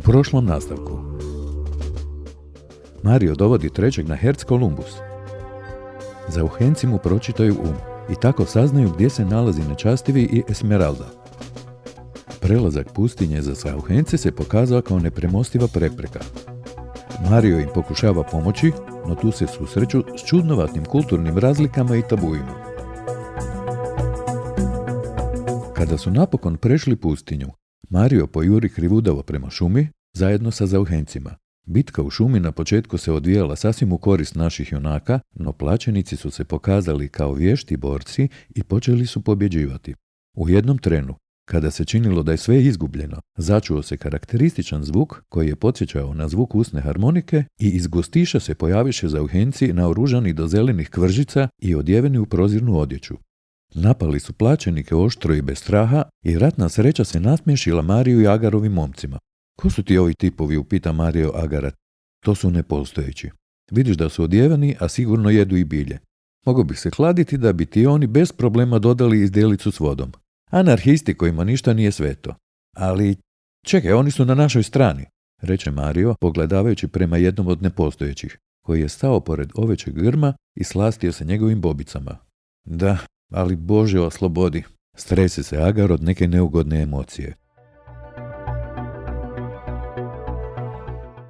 prošlom nastavku. Mario dovodi trećeg na Herc Columbus. Zauhenci mu pročitaju i tako saznaju gdje se nalazi Nečastivi i Esmeralda. Prelazak pustinje za Zauhence se pokazao kao nepremostiva prepreka. Mario im pokušava pomoći, no tu se susreću s čudnovatnim kulturnim razlikama i tabuima. Kada su napokon prešli pustinju, Mario pojuri krivudavo prema šumi, zajedno sa Zauhencima. Bitka u šumi na početku se odvijala sasvim u korist naših junaka, no plaćenici su se pokazali kao vješti borci i počeli su pobjeđivati. U jednom trenu, kada se činilo da je sve izgubljeno, začuo se karakterističan zvuk koji je podsjećao na zvuk usne harmonike i iz gustiša se pojaviše Zauhenci naoružani do zelenih kvržica i odjeveni u prozirnu odjeću. Napali su plaćenike oštro i bez straha i ratna sreća se nasmiješila Mariju i Agarovim momcima. Ko su ti ovi tipovi, upita Mario Agara. To su nepostojeći. Vidiš da su odjeveni, a sigurno jedu i bilje. Mogu bi se kladiti da bi ti oni bez problema dodali izdjelicu s vodom. Anarhisti kojima ništa nije sveto. Ali, čekaj, oni su na našoj strani, reče Mario, pogledavajući prema jednom od nepostojećih, koji je stao pored ovećeg grma i slastio se njegovim bobicama. Da, ali Bože oslobodi, strese se Agar od neke neugodne emocije.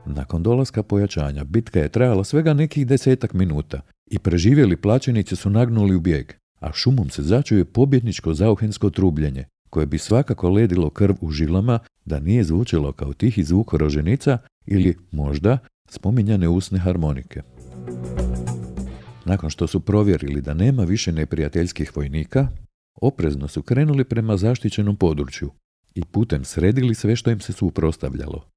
Nakon dolaska pojačanja, bitka je trajala svega nekih 10 minuta i preživjeli plaćenici su nagnuli u bijeg, a šumom se začuje pobjedničko zauhensko trubljenje, koje bi svakako ledilo krv u žilama da nije zvučilo kao tihi zvuk roženica ili, možda, spominjane usne harmonike. Nakon što su provjerili da nema više neprijateljskih vojnika, oprezno su krenuli prema zaštićenom području i putem sredili sve što im se suprotstavljalo.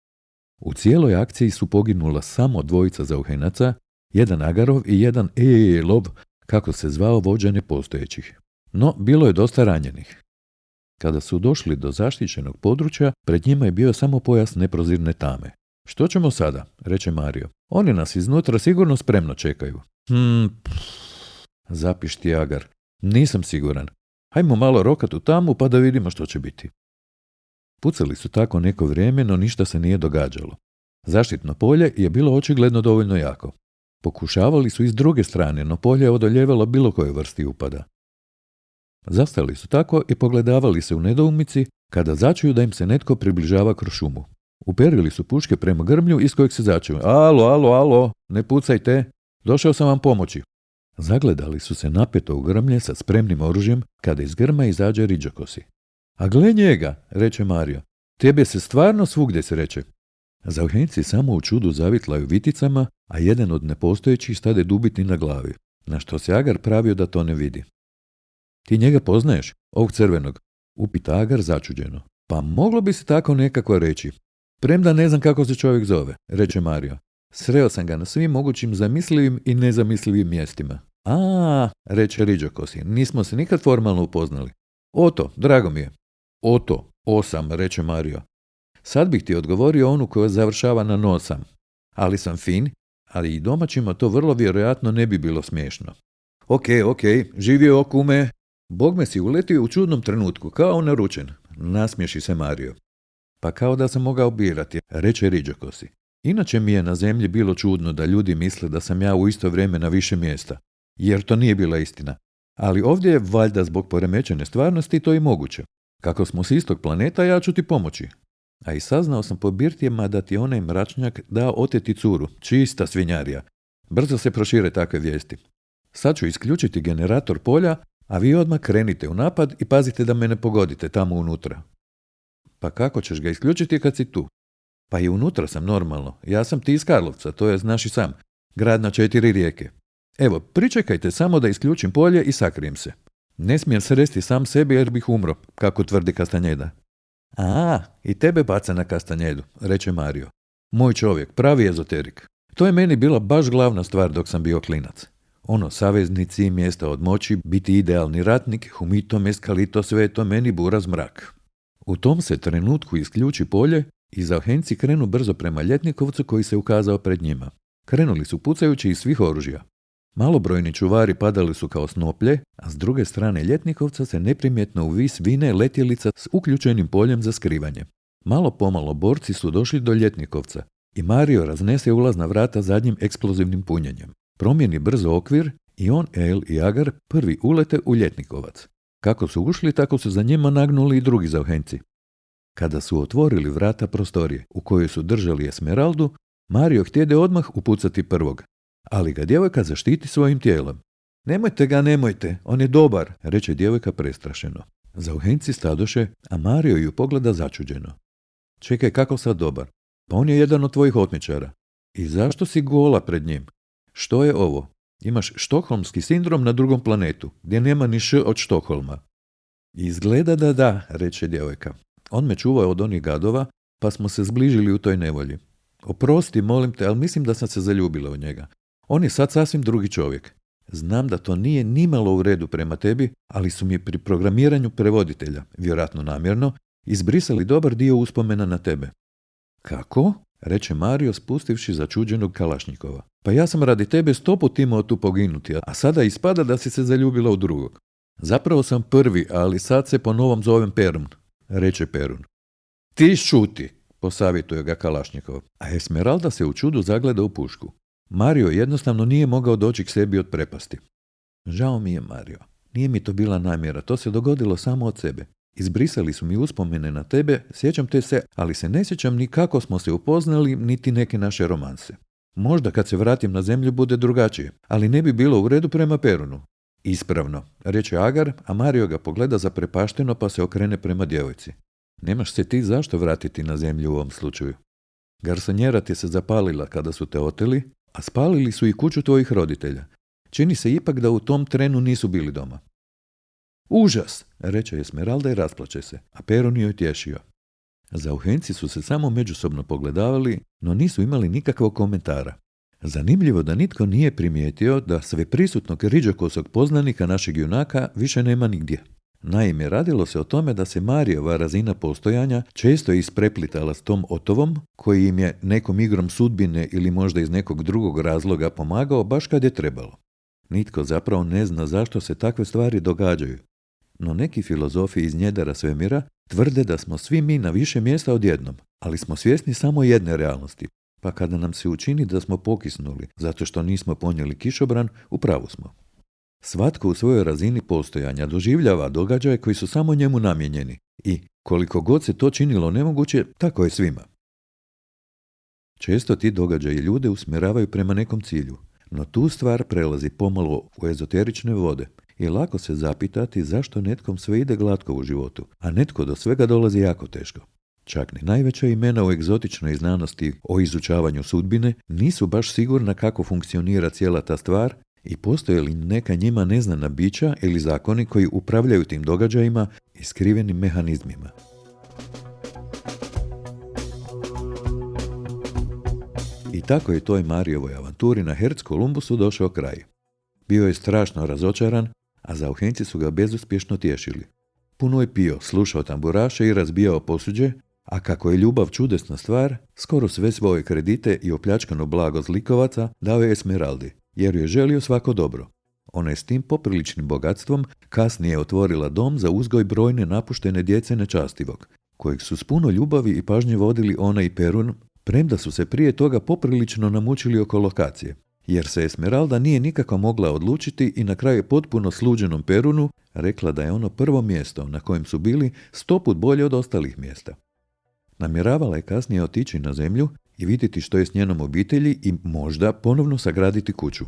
U cijeloj akciji su poginula samo 2 Zauhenaca, jedan Agarov i jedan Ejelov, kako se zvao vođa nepostojećih. No, bilo je dosta ranjenih. Kada su došli do zaštićenog područja, pred njima je bio samo pojas neprozirne tame. Što ćemo sada, reče Mario. Oni nas iznutra sigurno spremno čekaju. Zapišti Agar. Nisam siguran. Hajmo malo rokat u tamu pa da vidimo što će biti. Pucali su tako neko vrijeme, no ništa se nije događalo. Zaštitno polje je bilo očigledno dovoljno jako. Pokušavali su i s druge strane, no polje je odoljevalo bilo koje vrsti upada. Zastali su tako i pogledavali se u nedoumici kada začuju da im se netko približava kroz šumu. Uperili su puške prema grmlju iz kojeg se začuju. Alo, ne pucajte, došao sam vam pomoći. Zagledali su se napeto u grmlje sa spremnim oružjem kada iz grma izađe Riđakosi. A gle njega, reče Mario, tebe se stvarno svugdje sreće. Zauhenci samo u čudu zavitlaju viticama, a jedan od nepostojećih stade dubitni na glavi, na što se Agar pravio da to ne vidi. Ti njega poznaješ, ovog crvenog? Upita Agar začuđeno. Pa moglo bi se tako nekako reći. Premda ne znam kako se čovjek zove, reče Mario. Sreo sam ga na svim mogućim zamislivim i nezamislivim mjestima. Reče Riđakosi, nismo se nikad formalno upoznali. Oto, drago mi je. Oto, 8, reče Mario. Sad bih ti odgovorio onu koja završava na nosam. Ali sam fin, ali i domaćima to vrlo vjerojatno ne bi bilo smiješno. Ok, živio kume. Bog me si uletio u čudnom trenutku, kao naručen. Nasmiješi se Mario. Pa kao da sam mogao birati, reče Riđakosi. Inače mi je na zemlji bilo čudno da ljudi misle da sam ja u isto vrijeme na više mjesta, jer to nije bila istina. Ali ovdje je valjda zbog poremećene stvarnosti to i moguće. Kako smo s istog planeta, ja ću ti pomoći. A i saznao sam po birtijama da ti onaj mračnjak dao oteti curu, čista svinjarija. Brzo se prošire takve vijesti. Sad ću isključiti generator polja, a vi odmah krenite u napad i pazite da me ne pogodite tamo unutra. Pa kako ćeš ga isključiti kad si tu? Pa i unutra sam normalno. Ja sam ti iz Karlovca, to je znaš i sam. Grad na 4 rijeke. Evo, pričekajte samo da isključim polje i sakrijem se. Ne smijem sresti sam sebi jer bih umro, kako tvrdi Kastanjeda. I tebe baca na Kastanjedu, reče Mario. Moj čovjek, pravi ezoterik. To je meni bila baš glavna stvar dok sam bio klinac. Saveznici, mjesta od moći, biti idealni ratnik, humito, meskalito, sve je to meni buraz mrak. U tom se trenutku isključi polje i Zauhenci krenu brzo prema Ljetnikovcu koji se ukazao pred njima. Krenuli su pucajući iz svih oružja. Malobrojni čuvari padali su kao snoplje, a s druge strane Ljetnikovca se neprimjetno u vis vine letjelica s uključenim poljem za skrivanje. Malo pomalo borci su došli do Ljetnikovca i Mario raznese ulazna vrata zadnjim eksplozivnim punjenjem. Promijeni brzo okvir i on, El i Agar prvi ulete u Ljetnikovac. Kako su ušli, tako su za njima nagnuli i drugi zauhenci. Kada su otvorili vrata prostorije u kojoj su držali Esmeraldu, Mario htjede odmah upucati prvog, ali ga djevojka zaštiti svojim tijelom. Nemojte, on je dobar, reče djevojka prestrašeno. Zauhenci stadoše, a Mario ju pogleda začuđeno. Čekaj, kako sad dobar? Pa on je jedan od tvojih otmičara. I zašto si gola pred njim? Što je ovo? Imaš štokholmski sindrom na drugom planetu, gdje nema ni š od Štokholma. Izgleda da, reče djevojka. On me čuvao od onih gadova, pa smo se zbližili u toj nevolji. Oprosti, molim te, ali mislim da sam se zaljubila u njega. On je sad sasvim drugi čovjek. Znam da to nije nimalo u redu prema tebi, ali su mi pri programiranju prevoditelja, vjerojatno namjerno, izbrisali dobar dio uspomena na tebe. Kako? Reče Mario spustivši začuđenog Kalašnjikova. Pa ja sam radi tebe 100 put imao tu poginuti, a sada ispada da si se zaljubila u drugog. Zapravo sam prvi, ali sad se po novom zovem Perun, reče Perun. Ti šuti, posavjetuje ga Kalašnjikov, a Esmeralda se u čudu zagleda u pušku. Mario jednostavno nije mogao doći k sebi od prepasti. Žao mi je, Mario. Nije mi to bila namjera, to se dogodilo samo od sebe. Izbrisali su mi uspomene na tebe, sjećam te se, ali se ne sjećam ni kako smo se upoznali, niti neke naše romanse. Možda kad se vratim na zemlju bude drugačije, ali ne bi bilo u redu prema Perunu. Ispravno, reče Agar, a Mario ga pogleda zaprepašteno pa se okrene prema djevojci. Nemaš se ti zašto vratiti na zemlju u ovom slučaju. Garsonjera ti se zapalila kada su te oteli, a spalili su i kuću tvojih roditelja. Čini se ipak da u tom trenu nisu bili doma. Užas, reče Esmeralda i rasplače se, a Perun joj tješio. Zauhenci su se samo međusobno pogledavali, no nisu imali nikakvog komentara. Zanimljivo da nitko nije primijetio da sve prisutnog riđokosog poznanika našeg junaka više nema nigdje. Naime, radilo se o tome da se Marijeva razina postojanja često ispreplitala s tom Otovom, koji im je nekom igrom sudbine ili možda iz nekog drugog razloga pomagao baš kad je trebalo. Nitko zapravo ne zna zašto se takve stvari događaju. No neki filozofi iz njedera svemira tvrde da smo svi mi na više mjesta odjednom, ali smo svjesni samo jedne realnosti. Pa kada nam se učini da smo pokisnuli zato što nismo ponijeli kišobran, u pravu smo. Svatko u svojoj razini postojanja doživljava događaje koji su samo njemu namijenjeni i, koliko god se to činilo nemoguće, tako je svima. Često ti događaji ljude usmjeravaju prema nekom cilju, no tu stvar prelazi pomalo u ezoterične vode i lako se zapitati zašto netkom sve ide glatko u životu, a netko do svega dolazi jako teško. Čak ni najveća imena u egzotičnoj znanosti o izučavanju sudbine nisu baš sigurna kako funkcionira cijela ta stvar i postoje li neka njima neznana bića ili zakoni koji upravljaju tim događajima i skrivenim mehanizmima. I tako je toj Marijevoj avanturi na Herc Kolumbusu došao kraj. Bio je strašno razočaran, a zauhenci su ga bezuspješno tješili. Puno je pio, slušao tamburaše i razbijao posuđe, a kako je ljubav čudesna stvar, skoro sve svoje kredite i opljačkano blago zlikovaca dao je Esmeraldi, jer je želio svako dobro. Ona je s tim popriličnim bogatstvom kasnije otvorila dom za uzgoj brojne napuštene djece nečastivog, kojeg su s puno ljubavi i pažnje vodili ona i Perun, premda su se prije toga poprilično namučili oko lokacije, jer se Esmeralda nije nikako mogla odlučiti i na kraju potpuno sluđenom Perunu rekla da je ono prvo mjesto na kojem su bili 100 put bolje od ostalih mjesta. Namjeravala je kasnije otići na zemlju i vidjeti što je s njenom obitelji i možda ponovno sagraditi kuću.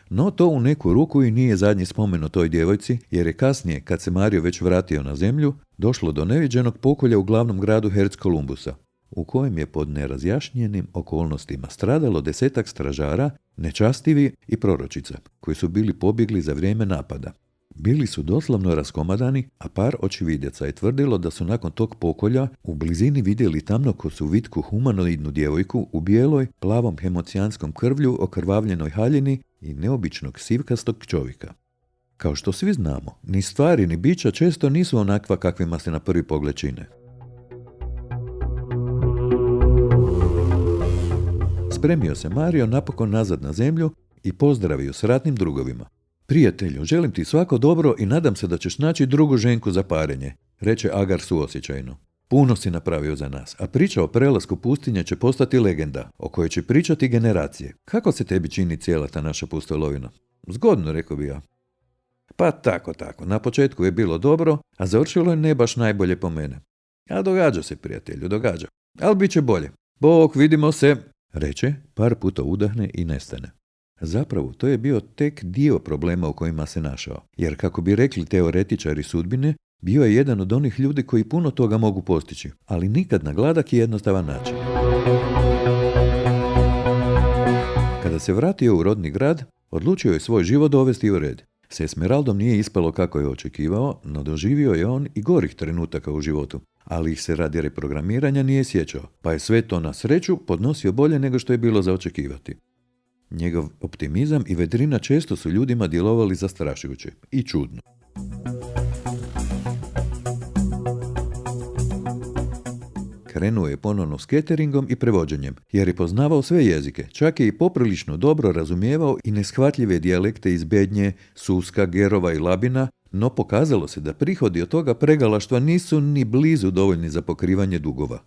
No to u neku ruku i nije zadnji spomen o toj djevojci, jer je kasnije, kad se Mario već vratio na zemlju, došlo do neviđenog pokolja u glavnom gradu Herc Kolumbusa, u kojem je pod nerazjašnjenim okolnostima stradalo 10 stražara, nečastivi i proročica, koji su bili pobjegli za vrijeme napada. Bili su doslovno raskomadani, a par očividjaca je tvrdilo da su nakon tog pokolja u blizini vidjeli tamnokosu vitku humanoidnu djevojku u bijeloj, plavom hemocijanskom krvlju, okrvavljenoj haljini i neobičnog sivkastog čovjeka. Kao što svi znamo, ni stvari ni bića često nisu onakva kakvima se na prvi pogled čine. Spremio se Mario napokon nazad na zemlju i pozdravio s ratnim drugovima. Prijatelju, želim ti svako dobro i nadam se da ćeš naći drugu ženku za parenje, reče Agar suosjećajno. Puno si napravio za nas, a priča o prelasku pustinje će postati legenda, o kojoj će pričati generacije. Kako se tebi čini cijela ta naša pustolovina? Zgodno, rekao bi ja. Pa tako, na početku je bilo dobro, a završilo je ne baš najbolje po mene. A događa se, prijatelju, događa. Ali bit će bolje. Bog, vidimo se, reče, par puta udahne i nestane. Zapravo, to je bio tek dio problema u kojima se našao, jer kako bi rekli teoretičari sudbine, bio je jedan od onih ljudi koji puno toga mogu postići, ali nikad na gladak i jednostavan način. Kada se vratio u rodni grad, odlučio je svoj život dovesti u red. S Esmeraldom nije ispalo kako je očekivao, no doživio je on i gorih trenutaka u životu, ali ih se radi reprogramiranja nije sjećao, pa je sve to na sreću podnosio bolje nego što je bilo za očekivati. Njegov optimizam i vedrina često su ljudima djelovali zastrašujuće i čudno. Krenuo je ponovno s cateringom i prevođenjem, jer je poznavao sve jezike, čak je i poprilično dobro razumijevao i neshvatljive dijalekte iz Bednje, Suska, Gerova i Labina, no pokazalo se da prihodi od toga pregalaštva nisu ni blizu dovoljni za pokrivanje dugova.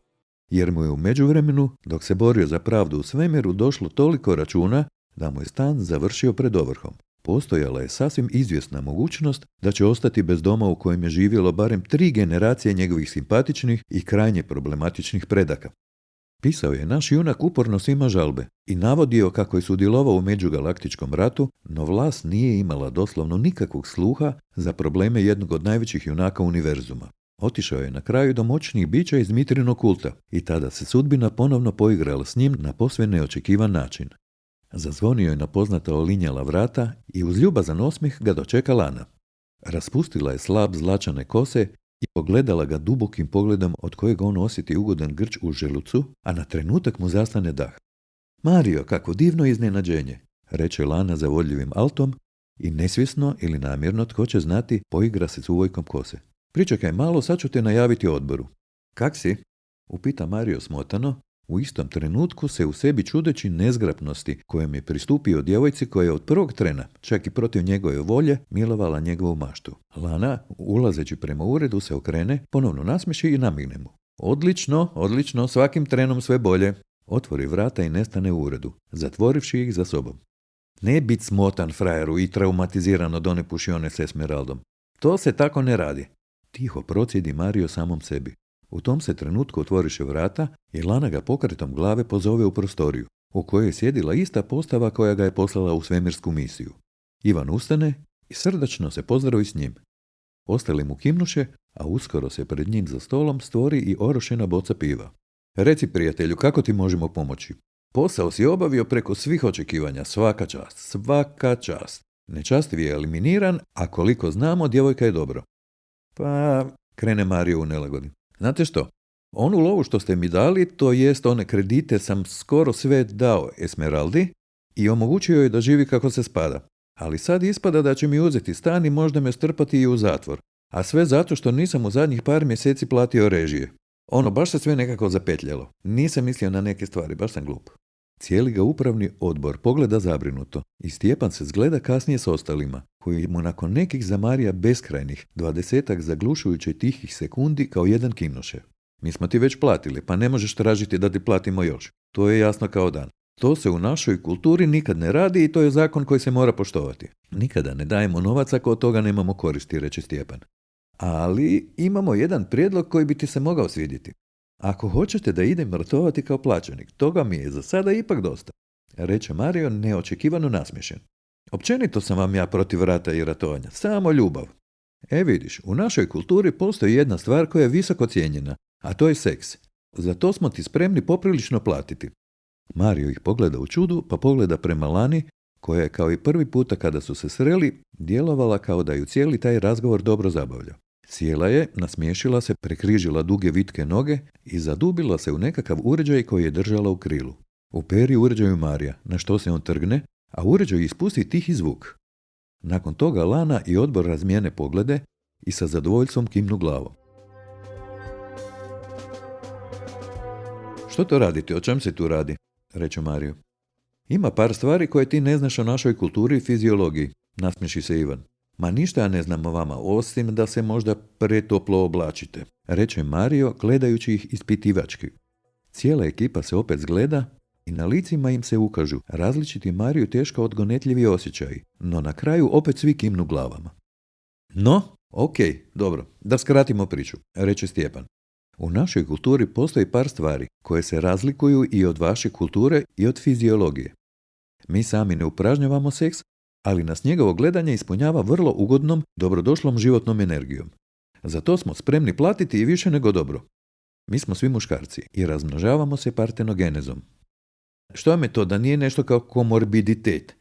Jer mu je u međuvremenu, dok se borio za pravdu u svemiru, došlo toliko računa da mu je stan završio pred ovrhom. Postojala je sasvim izvjesna mogućnost da će ostati bez doma u kojem je živjelo barem 3 generacije njegovih simpatičnih i krajnje problematičnih predaka. Pisao je naš junak uporno svima žalbe i navodio kako je sudjelovao u međugalaktičkom ratu, no vlast nije imala doslovno nikakvog sluha za probleme jednog od najvećih junaka univerzuma. Otišao je na kraju do moćnih bića iz Mitrinog kulta i tada se sudbina ponovno poigrala s njim na posve neočekivan način. Zazvonio je na poznata olinjala vrata i uz ljubazan osmijeh ga dočeka Lana. Raspustila je slab zlačane kose i pogledala ga dubokim pogledom od kojeg on osjeti ugodan grč u želucu, a na trenutak mu zastane dah. Mario, kako divno iznenađenje, reče Lana zavodljivim altom i nesvjesno ili namjerno, tko će znati, poigra se s uvojkom kose. Pričekaj malo, sad ću te najaviti odboru. Kak si? Upita Mario smotano, u istom trenutku se u sebi čudeći nezgrapnosti kojem je pristupio djevojci koja je od prvog trena, čak i protiv njegove volje, milovala njegovu maštu. Lana, ulazeći prema uredu, se okrene, ponovno nasmiši i namigne mu. Odlično, svakim trenom sve bolje. Otvori vrata i nestane u uredu, zatvorivši ih za sobom. Ne bit smotan, frajeru, i traumatiziran od one pušione s Esmeraldom. To se tako ne radi. Tiho procjedi Mario samom sebi. U tom se trenutku otvoriše vrata i Lana ga pokretom glave pozove u prostoriju, u kojoj je sjedila ista postava koja ga je poslala u svemirsku misiju. Ivan ustane i srdačno se pozdravi s njim. Ostali mu kimnuše, a uskoro se pred njim za stolom stvori i orošena boca piva. Reci, prijatelju, kako ti možemo pomoći? Posao si obavio preko svih očekivanja, svaka čast. Nečastiv je eliminiran, a koliko znamo, djevojka je dobro. Pa, krene Mario u nelagodi. Znate što? Onu lovu što ste mi dali, to jest one kredite, sam skoro sve dao Esmeraldi i omogućio joj da živi kako se spada. Ali sad ispada da će mi uzeti stan i možda me strpati i u zatvor. A sve zato što nisam u zadnjih par mjeseci platio režije. Baš se sve nekako zapetljalo. Nisam mislio na neke stvari, baš sam glup. Cijeli ga upravni odbor pogleda zabrinuto i Stjepan se zgleda kasnije s ostalima, koji mu nakon nekih zamarija beskrajnih 20 zaglušujuće tihih sekundi kao jedan kimnuše. Mi smo ti već platili, pa ne možeš tražiti da ti platimo još. To je jasno kao dan. To se u našoj kulturi nikad ne radi i to je zakon koji se mora poštovati. Nikada ne dajemo novac ako od toga nemamo koristi, reče Stjepan. Ali imamo jedan prijedlog koji bi ti se mogao svidjeti. Ako hoćete da idem ratovati kao plaćenik, toga mi je za sada ipak dosta, reče Mario neočekivano nasmiješen. Općenito sam vam ja protiv rata i ratovanja, samo ljubav. Vidiš, u našoj kulturi postoji jedna stvar koja je visoko cijenjena, a to je seks. Za to smo ti spremni poprilično platiti. Mario ih pogleda u čudu, pa pogleda prema Lani, koja je kao i prvi puta kada su se sreli, djelovala kao da ju cijeli taj razgovor dobro zabavlja. Sjela je, nasmiješila se, prekrižila duge vitke noge i zadubila se u nekakav uređaj koji je držala u krilu. Uperi uređaju Marija, na što se on trgne, a uređaj ispusti tihi zvuk. Nakon toga Lana i odbor razmijene poglede i sa zadovoljstvom kimnu glavom. Što to radite? O čem se tu radi? Reče Mario. Ima par stvari koje ti ne znaš o našoj kulturi i fiziologiji, nasmiješi se Ivan. Ma ništa ja ne znam o vama, osim da se možda pretoplo oblačite, reče Mario gledajući ih ispitivački. Cijela ekipa se opet zgleda i na licima im se ukažu različiti Mariju teško odgonetljivi osjećaji, no na kraju opet svi kimnu glavama. No, ok, dobro, da skratimo priču, reče Stjepan. U našoj kulturi postoji par stvari koje se razlikuju i od vaše kulture i od fiziologije. Mi sami ne upražnjavamo seks, ali nas njegovo gledanje ispunjava vrlo ugodnom, dobrodošlom životnom energijom. Za to smo spremni platiti i više nego dobro. Mi smo svi muškarci i razmnožavamo se partenogenezom. Što vam je to da nije nešto kao komorbiditet?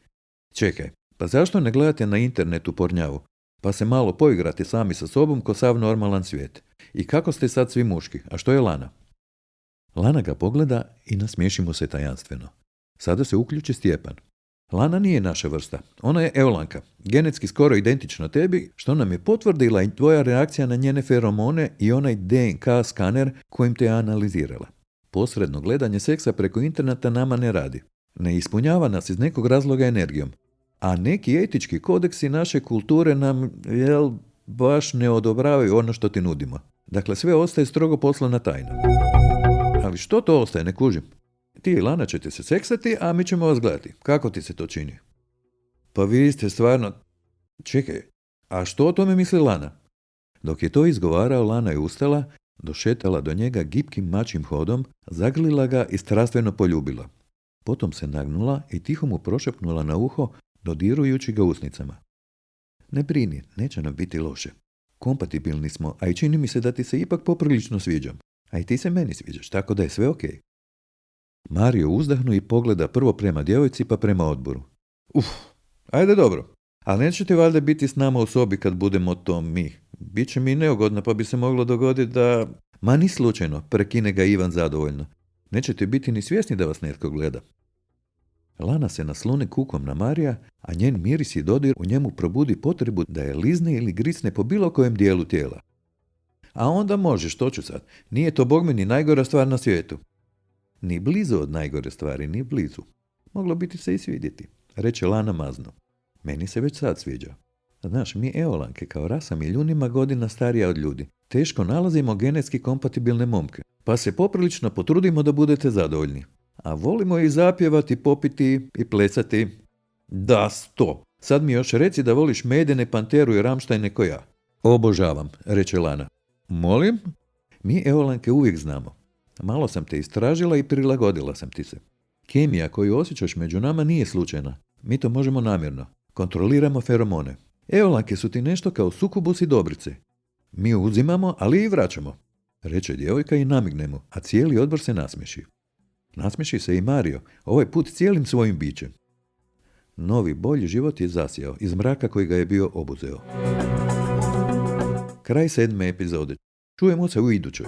Čekaj, pa zašto ne gledate na internetu pornjavu? Pa se malo poigrate sami sa sobom ko sav normalan svijet. I kako ste sad svi muški? A što je Lana? Lana ga pogleda i nasmiješi mu se tajanstveno. Sada se uključi Stjepan. Lana nije naša vrsta. Ona je Eolanka, genetski skoro identična tebi, što nam je potvrdila i tvoja reakcija na njene feromone i onaj DNK skaner kojim te je analizirala. Posredno gledanje seksa preko interneta nama ne radi. Ne ispunjava nas iz nekog razloga energijom. A neki etički kodeksi naše kulture nam, baš ne odobravaju ono što ti nudimo. Dakle, sve ostaje strogo poslovna tajna. Ali što to ostaje, ne kužim? Ti i Lana ćete se seksati, a mi ćemo vas gledati. Kako ti se to čini? Pa vi ste stvarno... Čekaj, a što o tome misli Lana? Dok je to izgovarao, Lana je ustala, došetala do njega gipkim mačjim hodom, zagrlila ga i strastveno poljubila. Potom se nagnula i tiho mu prošepnula na uho, dodirujući ga usnicama. Ne brini, neće nam biti loše. Kompatibilni smo, a i čini mi se da ti se ipak poprilično sviđam. A i ti se meni sviđaš, tako da je sve okej. Mario uzdahnu i pogleda prvo prema djevojci pa prema odboru. Ajde dobro, ali nećete valjda biti s nama u sobi kad budemo to mi. Biće mi neugodno pa bi se moglo dogoditi da... Ma ni slučajno, prekine ga Ivan zadovoljno. Nećete biti ni svjesni da vas netko gleda. Lana se naslone kukom na Marija, a njen miris i dodir u njemu probudi potrebu da je lizne ili grisne po bilo kojem dijelu tijela. A onda može, što ću sad? Nije to bogme ni najgora stvar na svijetu. Ni blizu od najgore stvari, ni blizu. Moglo biti se i svidjeti, reče Lana mazno. Meni se već sad sviđa. Znaš, mi Eolanke kao rasa milijunima godina starija od ljudi teško nalazimo genetski kompatibilne momke, pa se poprilično potrudimo da budete zadovoljni. A volimo i zapjevati, popiti i plesati. Da, 100. Sad mi još reci da voliš Medene, Panteru i Rammsteine ko ja. Obožavam, reče Lana. Molim? Mi Eolanke uvijek znamo. Malo sam te istražila i prilagodila sam ti se. Kemija koju osjećaš među nama nije slučajna. Mi to možemo namjerno. Kontroliramo feromone. Eolanke su ti nešto kao sukubus i dobrice. Mi uzimamo, ali i vraćamo, reče djevojka i namigne mu, a cijeli odbor se nasmiješi. Nasmiješi se i Mario, ovaj put cijelim svojim bićem. Novi, bolji život je zasjao iz mraka koji ga je bio obuzeo. Kraj 7. epizode. Čujemo se u idućoj.